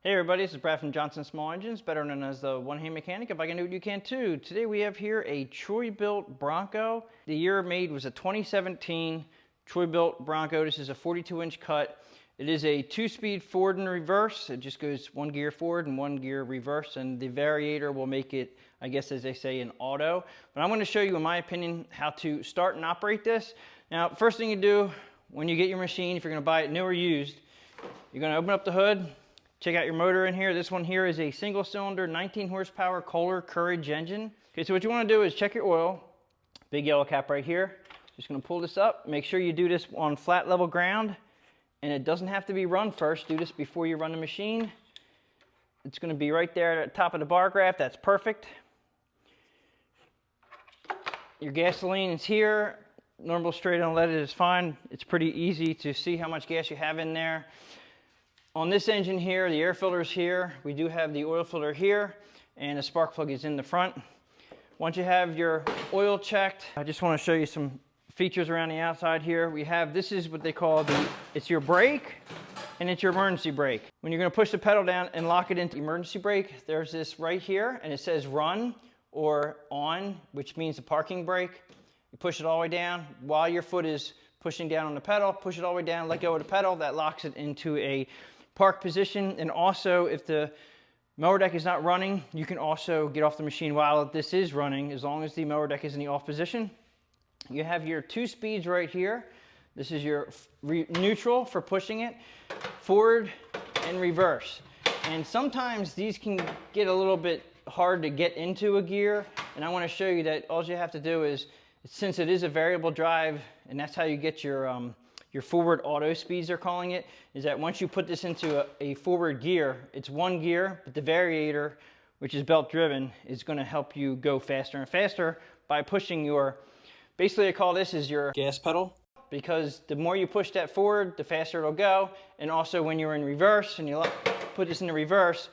Hey everybody, this is Brad from Johnson Small Engines, better known as the One-Hand Mechanic. If I can do it, you can too. Today we have here a Bilt Bronco. The year made was a 2017 Bilt Bronco. This is a 42-inch cut. It is a 2-speed forward and reverse. It just goes 1 gear forward and 1 gear reverse, and the variator will make it, I guess as they say, an auto. But I'm going to show you, in my opinion, how to start and operate this. Now, first thing you do when you get your machine, if you're going to buy it new or used, you're going to open up the hood. Check out your motor in here. This one here is a single cylinder, 19 horsepower Kohler Courage engine. Okay, so what you want to do is check your oil. Big yellow cap right here. Just going to pull this up. Make sure you do this on flat level ground. And it doesn't have to be run first. Do this before you run the machine. It's going to be right there at the top of the bar graph. That's perfect. Your gasoline is here. Normal straight unleaded is fine. It's pretty easy to see how much gas you have in there. On this engine here, the air filter is here. We do have the oil filter here, and the spark plug is in the front. Once you have your oil checked, I just want to show you some features around the outside here. We have, this is what they call it's your brake, and it's your emergency brake. When you're going to push the pedal down and lock it into emergency brake, there's this right here, and it says run or on, which means the parking brake. You push it all the way down while your foot is pushing down on the pedal, push it all the way down, let go of the pedal, that locks it into a park position. And also, if the mower deck is not running, you can also get off the machine while this is running, as long as the mower deck is in the off position. You have your 2 speeds right here. This is your neutral for pushing it, forward and reverse. And sometimes these can get a little bit hard to get into a gear, and I want to show you that all you have to do is, since it is a variable drive, and that's how you get your forward auto speeds, they're calling it, is that once you put this into a forward gear, it's 1 gear, but the variator, which is belt driven, is going to help you go faster and faster by pushing your, basically I call this is your gas pedal, because the more you push that forward, the faster it'll go. And also when you're in reverse and you put this into reverse,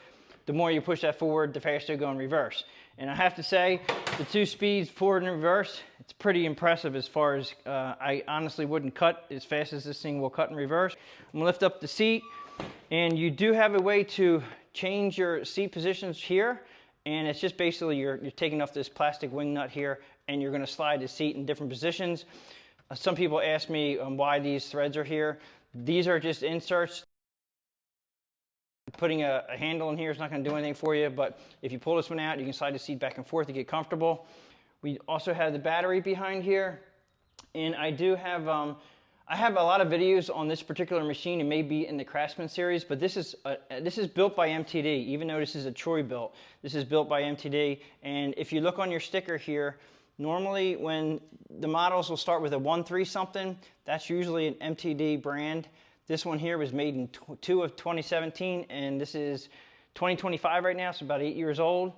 the more you push that forward, the faster you go in reverse. And I have to say, the 2 speeds forward and reverse, it's pretty impressive as far as, I honestly wouldn't cut as fast as this thing will cut in reverse. I'm gonna lift up the seat, and you do have a way to change your seat positions here. And it's just basically you're taking off this plastic wing nut here, and you're gonna slide the seat in different positions. Some people ask me why these threads are here. These are just inserts. Putting a handle in here is not going to do anything for you, but if you pull this one out, you can slide the seat back and forth to get comfortable. We also have the battery behind here, and I do have I have a lot of videos on this particular machine. It may be in the Craftsman series, but this is built by MTD. Even though this is a Bilt, this is built by MTD. And if you look on your sticker here, normally when the models will start with a 1.3 something, that's usually an MTD brand. This one here was made in 2017, and this is 2025 right now, so about 8 years old.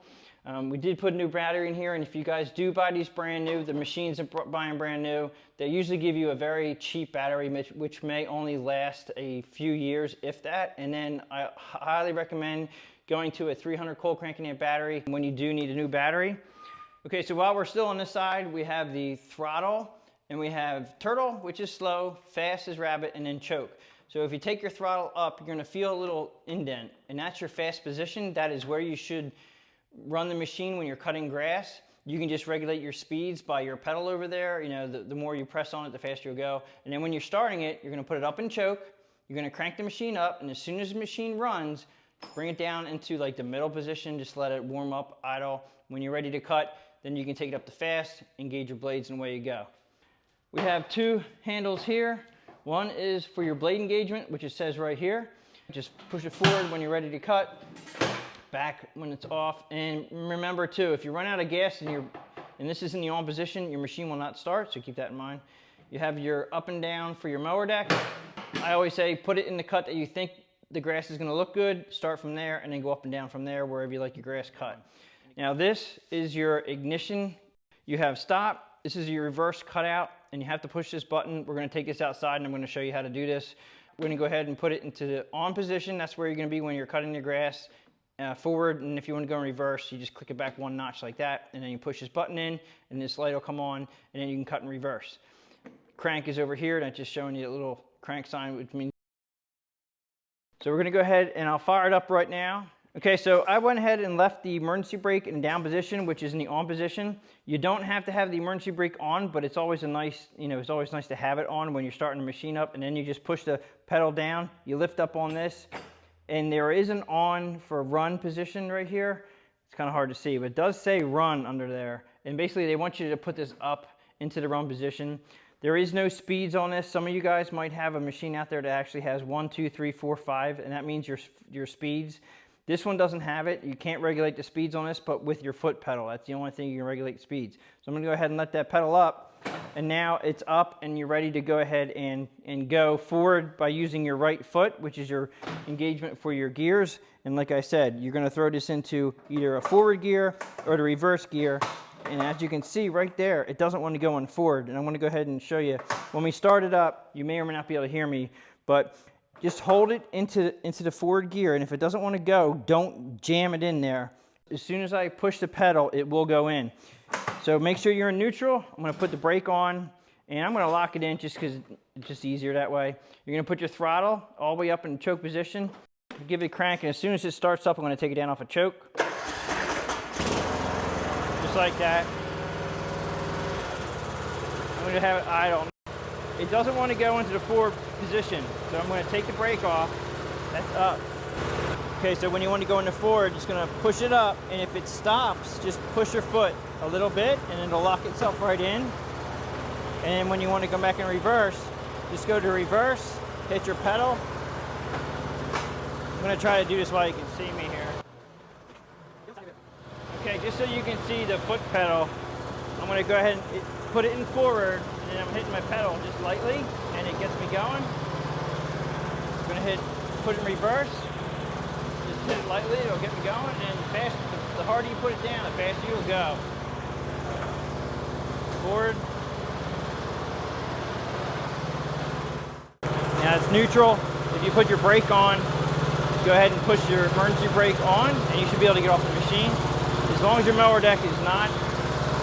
We did put a new battery in here, and if you guys do buy these brand new, the machines are buying brand new, they usually give you a very cheap battery, which may only last a few years, if that. And then I highly recommend going to a 300 cold cranking amp battery when you do need a new battery. Okay, so while we're still on this side, we have the throttle, and we have turtle, which is slow, fast is rabbit, and then choke. So if you take your throttle up, you're going to feel a little indent, and that's your fast position. That is where you should run the machine when you're cutting grass. You can just regulate your speeds by your pedal over there. You know, the more you press on it, the faster you'll go. And then when you're starting it, you're going to put it up in choke. You're going to crank the machine up, and as soon as the machine runs, bring it down into like the middle position. Just let it warm up, idle. When you're ready to cut, then you can take it up to fast, engage your blades, and away you go. We have 2 handles here. One is for your blade engagement, which it says right here. Just push it forward when you're ready to cut, back when it's off. And remember too, if you run out of gas and this is in the on position, your machine will not start, so keep that in mind. You have your up and down for your mower deck. I always say put it in the cut that you think the grass is going to look good, start from there, and then go up and down from there wherever you like your grass cut. Now this is your ignition. You have stop. This is your reverse cutout, and you have to push this button. We're going to take this outside, and I'm going to show you how to do this. We're going to go ahead and put it into the on position. That's where you're going to be when you're cutting the grass forward, and if you want to go in reverse, you just click it back 1 notch like that, and then you push this button in, and this light will come on, and then you can cut in reverse. Crank is over here, and I'm just showing you a little crank sign, which means So we're gonna go ahead and I'll fire it up right now. Okay, so I went ahead and left the emergency brake in down position, which is in the on position. You don't have to have the emergency brake on, but it's always a nice, it's always nice to have it on when you're starting the machine up, and then you just push the pedal down, you lift up on this, and there is an on for run position right here. It's kind of hard to see, but it does say run under there. And basically they want you to put this up into the run position. There is no speeds on this. Some of you guys might have a machine out there that actually has 1, 2, 3, 4, 5, and that means your speeds. This one doesn't have it. You can't regulate the speeds on this, but with your foot pedal. That's the only thing you can regulate speeds. So I'm gonna go ahead and let that pedal up, and now it's up and you're ready to go ahead and go forward by using your right foot, which is your engagement for your gears. And like I said, you're gonna throw this into either a forward gear or the reverse gear. And as you can see right there, it doesn't want to go on forward. And I'm going to go ahead and show you. When we start it up, you may or may not be able to hear me, but just hold it into the forward gear. And if it doesn't want to go, don't jam it in there. As soon as I push the pedal, it will go in. So make sure you're in neutral. I'm going to put the brake on, and I'm going to lock it in just because it's just easier that way. You're going to put your throttle all the way up in choke position. Give it a crank, and as soon as it starts up, I'm going to take it down off a choke. Just like that. I'm going to have it idle. It doesn't want to go into the forward position, so I'm going to take the brake off. That's up. Okay, so when you want to go into forward, just going to push it up, and if it stops, just push your foot a little bit, and it'll lock itself right in. And then when you want to come back in reverse, just go to reverse, hit your pedal. I'm going to try to do this while you can see me here. Okay, just so you can see the foot pedal, I'm going to go ahead and put it in forward, and I'm hitting my pedal just lightly, and it gets me going. I'm going to put it in reverse, just hit it lightly, it'll get me going, and the harder you put it down, the faster you'll go. Forward. Now it's neutral. If you put your brake on, go ahead and push your emergency brake on, and you should be able to get off the machine. As long as your mower deck is not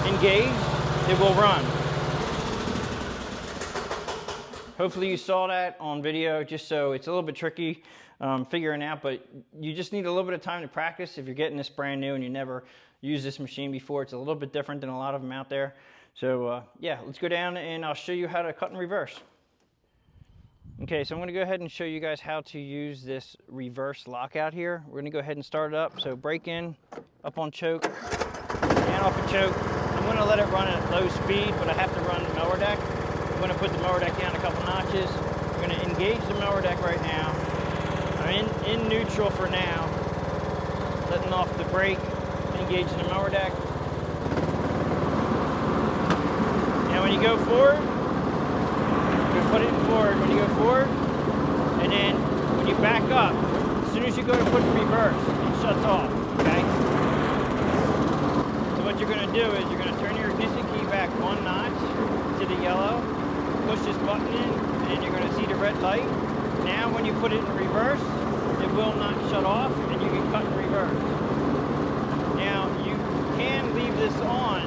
engaged, it will run. Hopefully you saw that on video, just so it's a little bit tricky figuring out, but you just need a little bit of time to practice if you're getting this brand new and you never used this machine before. It's a little bit different than a lot of them out there. So yeah, let's go down and I'll show you how to cut in reverse. Okay, so I'm going to go ahead and show you guys how to use this reverse lockout here. We're going to go ahead and start it up. So brake in, up on choke, down off of choke. I'm going to let it run at low speed, but I have to run the mower deck. I'm going to put the mower deck down a couple notches. I'm going to engage the mower deck right now. I'm in neutral for now, letting off the brake, engaging the mower deck. Now when you go forward, put it forward when you go forward, and then when you back up, as soon as you go to put the reverse, it shuts off, okay? So what you're going to do is you're going to turn your ignition key back one notch to the yellow, push this button in, and then you're going to see the red light. Now when you put it in reverse, it will not shut off, and you can cut in reverse. Now you can leave this on,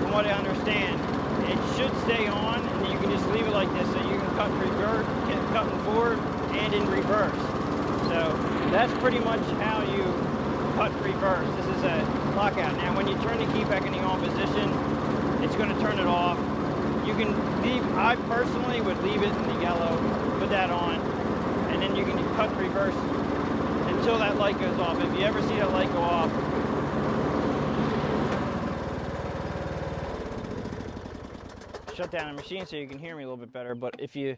from what I understand. It should stay on, and you can just leave it like this, so you can cut reverse, cutting forward and in reverse. So that's pretty much how you cut reverse. This is a lockout. Now when you turn the key back in the on position, it's going to turn it off. You can leave, I personally would leave it in the yellow, put that on, and then you can cut reverse until that light goes off. If you ever see that light go off, shut down the machine so you can hear me a little bit better. But if you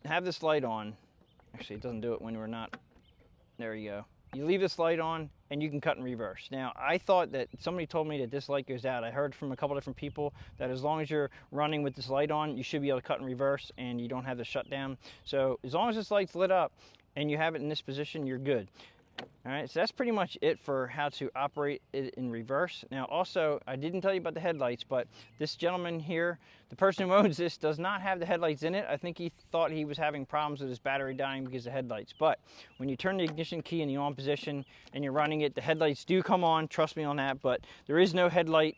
have this light on, actually it doesn't do it when we're not, there you go. You leave this light on and you can cut in reverse. Now I thought that somebody told me that this light goes out. I heard from a couple different people that as long as you're running with this light on, you should be able to cut in reverse and you don't have the shutdown. So as long as this light's lit up and you have it in this position, you're good. All right, so that's pretty much it for how to operate it in reverse. Now also, I didn't tell you about the headlights, but this gentleman here, the person who owns this, does not have the headlights in it. I think he thought he was having problems with his battery dying because of headlights. But when you turn the ignition key in the on position and you're running it, the headlights do come on, trust me on that, but there is no headlight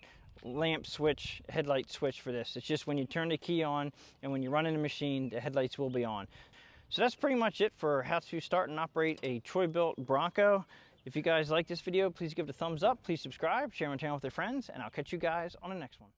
switch for this. It's just when you turn the key on and when you're running the machine, the headlights will be on. So that's pretty much it for how to start and operate a Bilt Bronco. If you guys like this video, please give it a thumbs up. Please subscribe, share my channel with your friends, and I'll catch you guys on the next one.